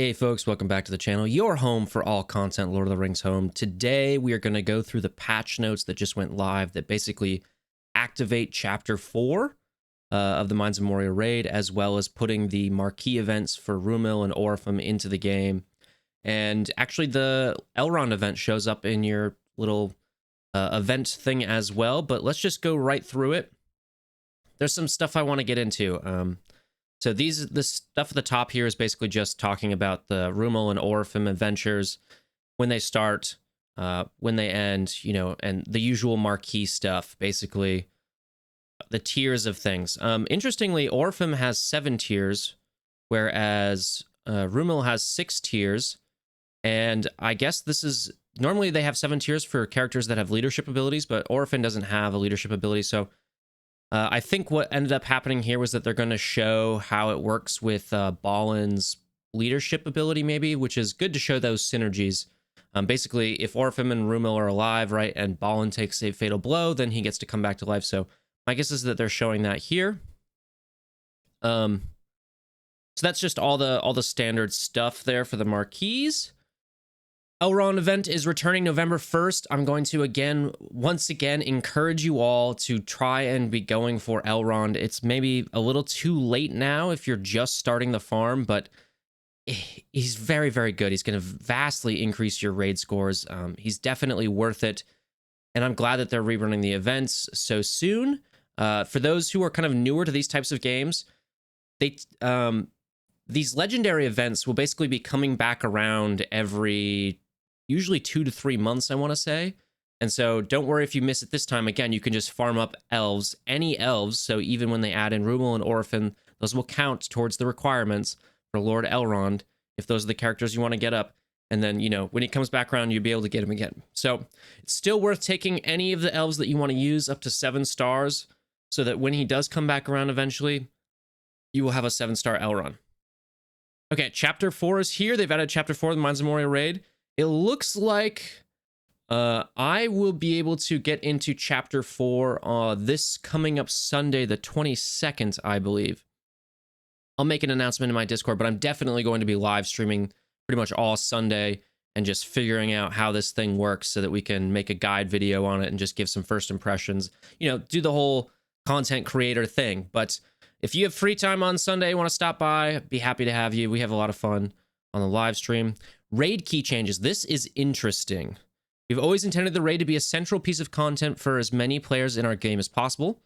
Hey folks, welcome back to the channel, your home for all content Lord of the Rings home. Today we are going to go through the patch notes that just went live that basically activate Chapter 4 of the Mines of Moria raid, as well as putting the marquee events for Rumil and Orphem into the game. And actually the Elron event shows up in your little event thing as well, but let's just go right through it. There's some stuff I want to get into. So this stuff at the top here is basically just talking about the Rumil and Orphem adventures, when they start, when they end, you know, and the usual marquee stuff, basically the tiers of things. Interestingly, Orphem has 7 tiers, whereas Rumil has 6 tiers. And I guess this is, normally they have 7 tiers for characters that have leadership abilities, but Orphem doesn't have a leadership ability, so I think what ended up happening here was that they're going to show how it works with Balin's leadership ability, maybe, which is good to show those synergies. Basically, if Orphem and Rumil are alive, right, and Balin takes a fatal blow, then he gets to come back to life. So my guess is that they're showing that here. So that's just all the standard stuff there for the marquees. Elron Event is returning November 1st. I'm going to once again encourage you all to try and be going for Elrond. It's maybe a little too late now if you're just starting the farm, but he's very, very good. He's going to vastly increase your raid scores. He's definitely worth it, and I'm glad that they're rerunning the events so soon. For those who are kind of newer to these types of games, these legendary events will basically be coming back around every usually 2 to 3 months, I want to say. And so don't worry if you miss it this time. Again, you can just farm up elves, any elves. So even when they add in Rumil and Orphem, those will count towards the requirements for Lord Elrond, if those are the characters you want to get up. And then, you know, when he comes back around, you'll be able to get him again. So it's still worth taking any of the elves that you want to use up to 7 stars, so that when he does come back around eventually, you will have a 7-star Elrond. Okay, Chapter 4 is here. They've added Chapter 4 of the Mines of Moria raid. It looks like I will be able to get into Chapter 4 this coming up Sunday, the 22nd, I believe. I'll make an announcement in my Discord, but I'm definitely going to be live streaming pretty much all Sunday and just figuring out how this thing works so that we can make a guide video on it and just give some first impressions. You know, do the whole content creator thing. But if you have free time on Sunday, want to stop by, I'd be happy to have you. We have a lot of fun on the live stream. Raid key changes. This is interesting. We've always intended the raid to be a central piece of content for as many players in our game as possible.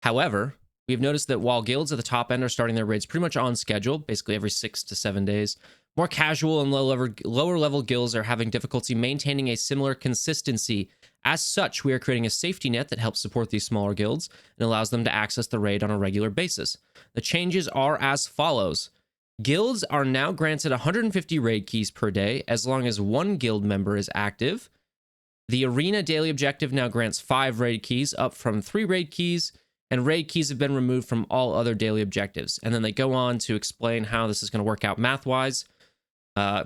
However, we've noticed that while guilds at the top end are starting their raids pretty much on schedule, basically every 6 to 7 days, more casual and lower level guilds are having difficulty maintaining a similar consistency. As such, we are creating a safety net that helps support these smaller guilds and allows them to access the raid on a regular basis. The changes are as follows. Guilds are now granted 150 raid keys per day as long as 1 guild member is active. The arena daily objective now grants 5 raid keys, up from 3 raid keys, and raid keys have been removed from all other daily objectives. And then they go on to explain how this is going to work out math-wise,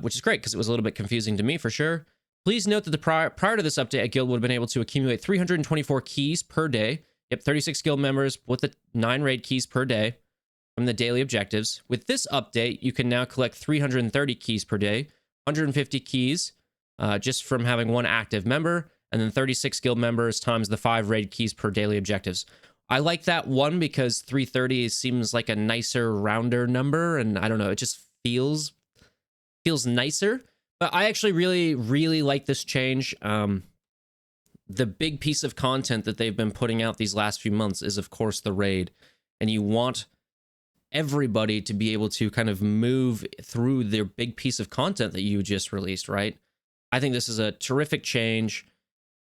which is great because it was a little bit confusing to me for sure. Please note that the prior to this update, a guild would have been able to accumulate 324 keys per day. Yep, 36 guild members with the 9 raid keys per day from the daily objectives. With this update, you can now collect 330 keys per day, 150 keys just from having 1 active member, and then 36 guild members times the 5 raid keys per daily objectives. I like that one because 330 seems like a nicer, rounder number, and I don't know, it just feels nicer. But I actually really, really like this change. The big piece of content that they've been putting out these last few months is, of course, the raid, and you want everybody to be able to kind of move through their big piece of content that you just released, right? I think this is a terrific change,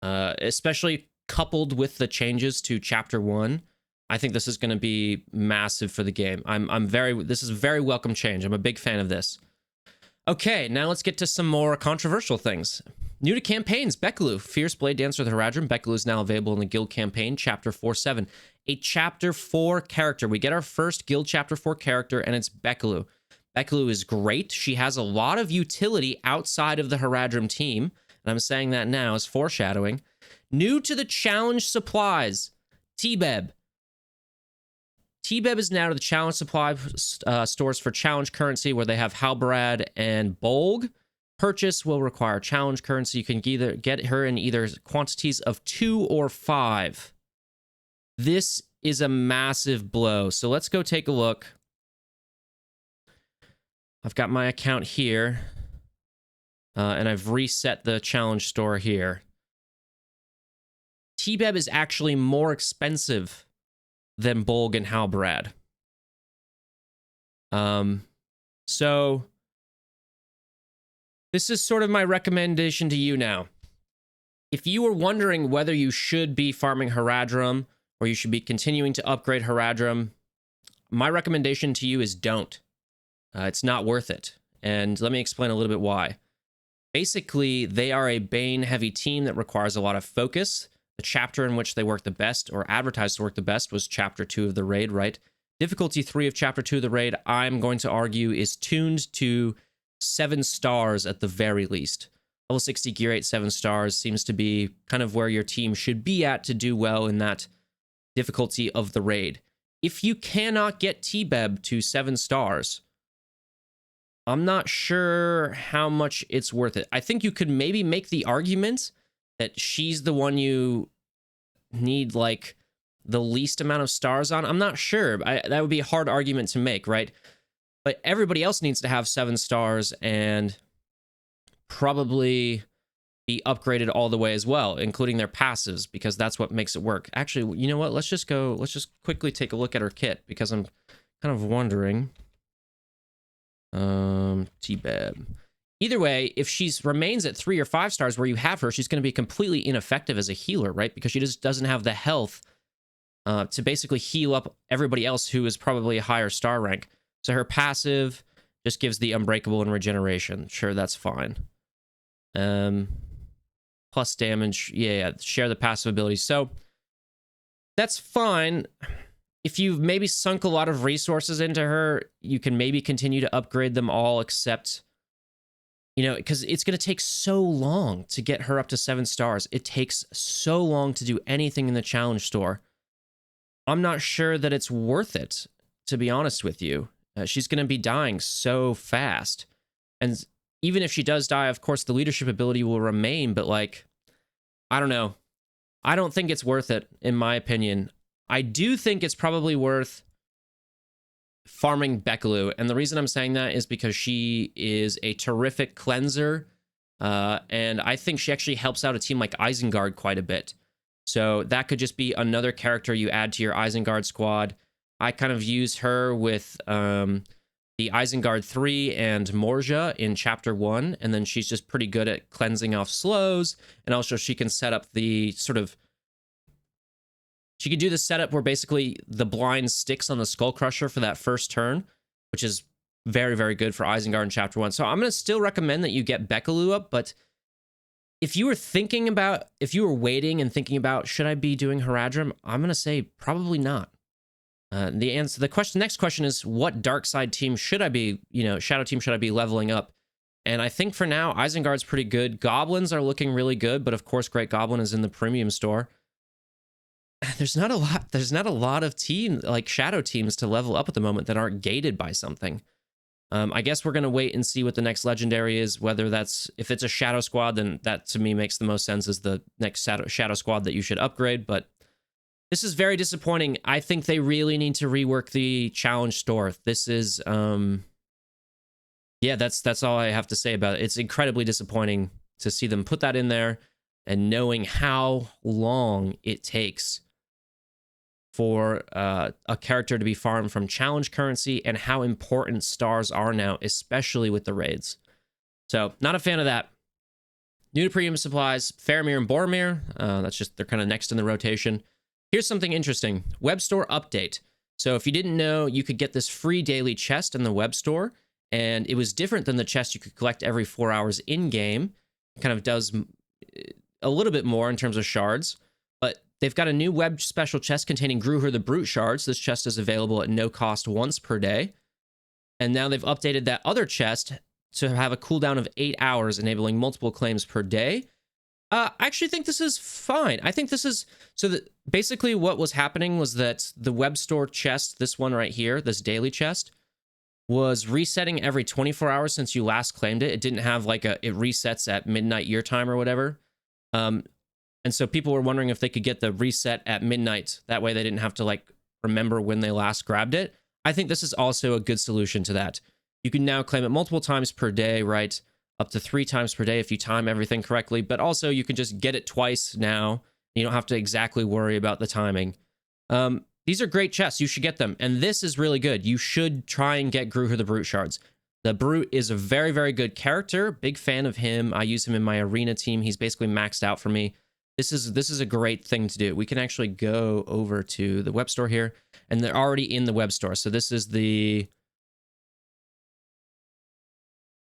especially coupled with the changes to Chapter 1. I think this is going to be massive for the game. This is a very welcome change. I'm a big fan of this. Okay, now let's get to some more controversial things. New to campaigns, Bekaloo, Fierce Blade Dancer of the Haradrim. Bekaloo is now available in the Guild campaign, Chapter 4-7. A Chapter 4 character. We get our first Guild Chapter 4 character, and it's Bekaloo. Bekaloo is great. She has a lot of utility outside of the Haradrim team, and I'm saying that now as foreshadowing. New to the challenge supplies, Tibeb. Tibeb is now to the challenge supply stores for challenge currency, where they have Halbrad and Bolg. Purchase will require challenge currency. You can either get her in either quantities of 2 or 5. This is a massive blow. So let's go take a look. I've got my account here, and I've reset the challenge store here. Tibeb is actually more expensive than Bolg and Halbrad. So this is sort of my recommendation to you now. If you were wondering whether you should be farming Haradrim or you should be continuing to upgrade Haradrim, my recommendation to you is don't. It's not worth it. And let me explain a little bit why. Basically, they are a Bane-heavy team that requires a lot of focus. The chapter in which they work the best, or advertised to work the best, was Chapter 2 of the raid, right? Difficulty 3 of Chapter 2 of the raid, I'm going to argue, is tuned to 7 stars at the very least. Level 60 Gear 8, 7 stars seems to be kind of where your team should be at to do well in that difficulty of the raid. If you cannot get Tibeb to 7 stars, I'm not sure how much it's worth it. I think you could maybe make the argument that she's the one you need, like, the least amount of stars on. I'm not sure. That would be a hard argument to make, right? But everybody else needs to have 7 stars and probably be upgraded all the way as well, including their passives, because that's what makes it work. Actually, you know what? Let's just quickly take a look at her kit, because I'm kind of wondering. Tibeb. Either way, if she remains at 3 or 5 stars where you have her, she's going to be completely ineffective as a healer, right? Because she just doesn't have the health to basically heal up everybody else who is probably a higher star rank. So her passive just gives the unbreakable and regeneration. Sure, that's fine. Plus damage. Yeah, share the passive abilities. So that's fine. If you've maybe sunk a lot of resources into her, you can maybe continue to upgrade them all, except, you know, because it's going to take so long to get her up to 7 stars. It takes so long to do anything in the challenge store. I'm not sure that it's worth it, to be honest with you. She's going to be dying so fast. And even if she does die, of course, the leadership ability will remain. But, like, I don't know. I don't think it's worth it, in my opinion. I do think it's probably worth farming Bekaloo. And the reason I'm saying that is because she is a terrific cleanser. And I think she actually helps out a team like Isengard quite a bit. So that could just be another character you add to your Isengard squad. I kind of use her with the Isengard 3 and Morja in Chapter 1, and then she's just pretty good at cleansing off slows, and also she can set up the sort of... She can do the setup where basically the blind sticks on the Skull Crusher for that first turn, which is very, very good for Isengard in Chapter 1. So I'm going to still recommend that you get Bekaloo up, but if you were waiting and thinking about, should I be doing Haradrim, I'm going to say probably not. Next question is, what dark side team should I be, shadow team should I be leveling up? And I think for now, Isengard's pretty good. Goblins are looking really good, but of course, Great Goblin is in the premium store. There's not a lot of shadow teams to level up at the moment that aren't gated by something. I guess we're going to wait and see what the next legendary is, if it's a shadow squad, then that to me makes the most sense as the next shadow squad that you should upgrade, but this is very disappointing. I think they really need to rework the challenge store. This is, that's all I have to say about it. It's incredibly disappointing to see them put that in there and knowing how long it takes for a character to be farmed from challenge currency and how important stars are now, especially with the raids. So, not a fan of that. New to premium supplies, Faramir and Boromir. They're kind of next in the rotation. Here's something interesting. Web store update. So if you didn't know, you could get this free daily chest in the web store, and it was different than the chest you could collect every 4 hours in-game. It kind of does a little bit more in terms of shards, but they've got a new web special chest containing Gruher the Brute shards. This chest is available at no cost once per day. And now they've updated that other chest to have a cooldown of 8 hours, enabling multiple claims per day. I actually think this is fine. I think this is so that basically what was happening was that the web store chest, this one right here, this daily chest, was resetting every 24 hours since you last claimed it. It didn't have like it resets at midnight your time or whatever. And so people were wondering if they could get the reset at midnight. That way they didn't have to like remember when they last grabbed it. I think this is also a good solution to that. You can now claim it multiple times per day, right? Up to 3 times per day if you time everything correctly, but also you can just get it twice now. You don't have to exactly worry about the timing. These are great chests. You should get them. And this is really good. You should try and get Gruher the Brute shards. The Brute is a very, very good character. Big fan of him. I use him in my arena team. He's basically maxed out for me. This is a great thing to do. We can actually go over to the web store here, and they're already in the web store. So this is the...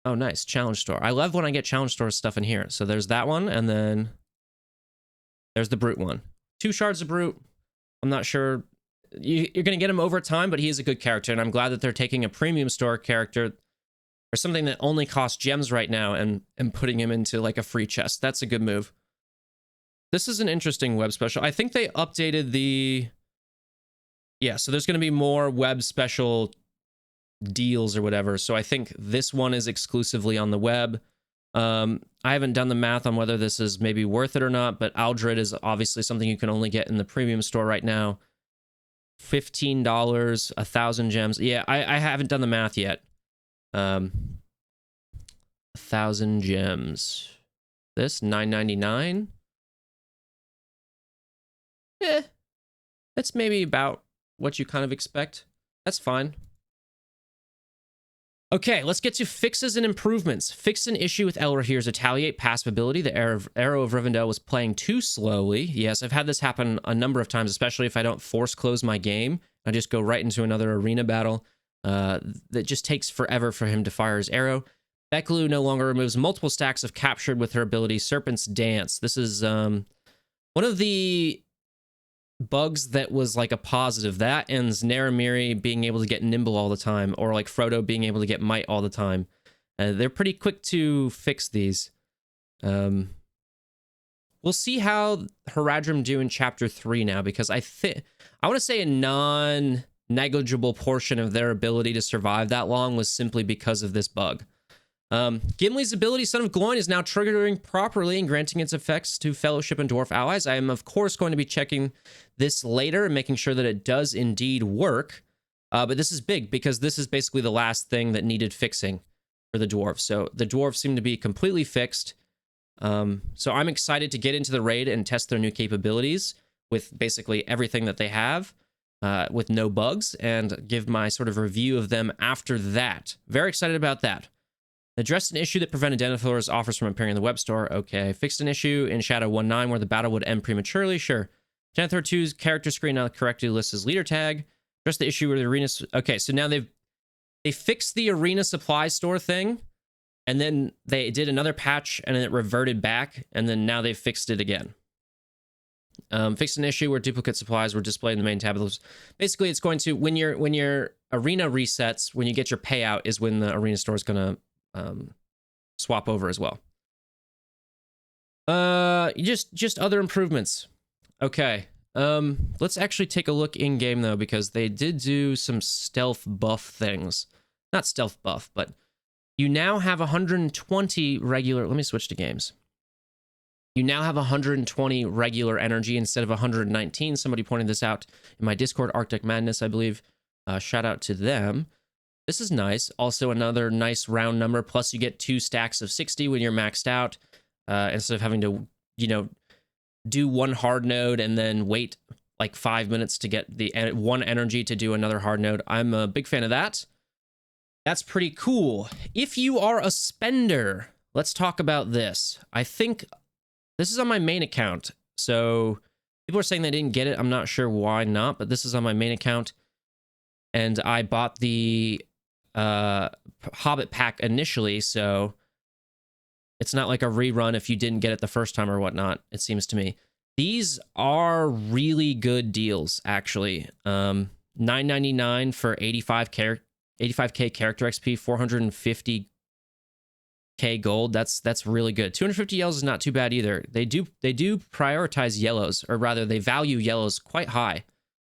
Oh, nice. Challenge store. I love when I get challenge store stuff in here. So there's that one, and then there's the Brute one. 2 shards of Brute. I'm not sure. You're going to get him over time, but he is a good character, and I'm glad that they're taking a premium store character or something that only costs gems right now and putting him into like a free chest. That's a good move. This is an interesting web special. I think they updated the... Yeah, so there's going to be more web special deals or whatever. So I think this one is exclusively on the web. I haven't done the math on whether this is maybe worth it or not, but Aldred is obviously something you can only get in the premium store right now. $15, 1,000 gems. Yeah, I haven't done the math yet. 1,000 gems. This $9.99. That's maybe about what you kind of expect. That's fine. Okay, let's get to fixes and improvements. Fixed an issue with Elrohir's Retaliate passive ability. The Arrow of Rivendell was playing too slowly. Yes, I've had this happen a number of times, especially if I don't force close my game. I just go right into another arena battle. That just takes forever for him to fire his arrow. Bekaloo no longer removes multiple stacks of captured with her ability Serpent's Dance. This is one of the bugs that was like a positive. That ends Naramiri being able to get nimble all the time, or like Frodo being able to get might all the time. They're pretty quick to fix these. We'll see how Haradrim do in chapter 3 now, because I want to say a non-negligible portion of their ability to survive that long was simply because of this bug. Gimli's ability, Son of Gloin, is now triggering properly and granting its effects to Fellowship and Dwarf allies. I am, of course, going to be checking this later and making sure that it does indeed work. But this is big, because this is basically the last thing that needed fixing for the dwarves. So the dwarves seem to be completely fixed. So I'm excited to get into the raid and test their new capabilities with basically everything that they have, with no bugs, and give my sort of review of them after that. Very excited about that. Addressed an issue that prevented Denethor's offers from appearing in the web store. Okay. Fixed an issue in Shadow 1.9 where the battle would end prematurely. Sure. Denethor 2's character screen now correctly lists his leader tag. Addressed the issue with the arena... Okay, so now they fixed the arena supply store thing, and then they did another patch, and then it reverted back, and then now they fixed it again. Fixed an issue where duplicate supplies were displayed in the main tab. Basically, it's going to... When your arena resets, when you get your payout, is when the arena store is going to swap over as well. Just other improvements. Okay. Let's actually take a look in game though, because they did do some stealth buff things. Not stealth buff, but you now have 120 regular. Let me switch to games. You now have 120 regular energy instead of 119. Somebody pointed this out in my Discord, Arctic Madness, I believe. Shout out to them. This is nice. Also another nice round number. Plus you get 2 stacks of 60 when you're maxed out. Instead of having to, do one hard node and then wait like 5 minutes to get the one energy to do another hard node. I'm a big fan of that. That's pretty cool. If you are a spender, let's talk about this. I think this is on my main account. So people are saying they didn't get it. I'm not sure why not, but this is on my main account. And I bought the Hobbit pack initially, so it's not like a rerun if you didn't get it the first time or whatnot, it seems to me. These are really good deals, actually. $9.99 for 85k character XP, 450 gold. That's really good. 250 yellows is not too bad either. They do prioritize yellows, or rather they value yellows quite high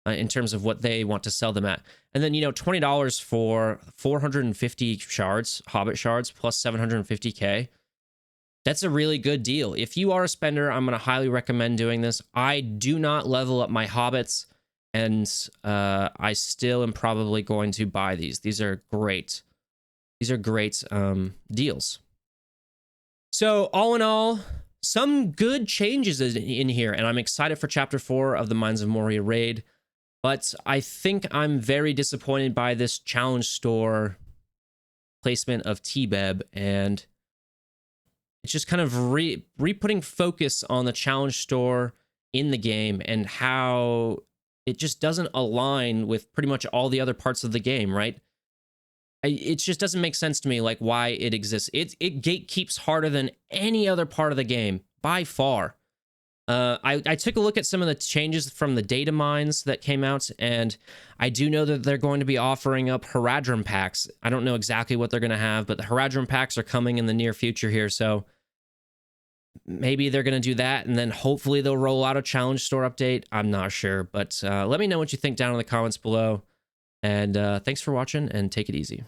in terms of what they want to sell them at. And then, you know, $20 for 450 shards, Hobbit shards, plus 750k. That's a really good deal. If you are a spender, I'm going to highly recommend doing this. I do not level up my Hobbits, and I still am probably going to buy these. These are great. These are great deals. So all in all, some good changes in here, and I'm excited for Chapter 4 of the Mines of Moria raid. But I think I'm very disappointed by this challenge store placement of Tibeb, and it's just kind of re-putting focus on the challenge store in the game and how it just doesn't align with pretty much all the other parts of the game, right? It just doesn't make sense to me, like, why it exists. It gatekeeps harder than any other part of the game, by far. I took a look at some of the changes from the data mines that came out, and I do know that they're going to be offering up Haradrim packs. I don't know exactly what they're going to have, but the Haradrim packs are coming in the near future here, so maybe they're going to do that, and then hopefully they'll roll out a challenge store update. I'm not sure, but let me know what you think down in the comments below, and thanks for watching, and take it easy.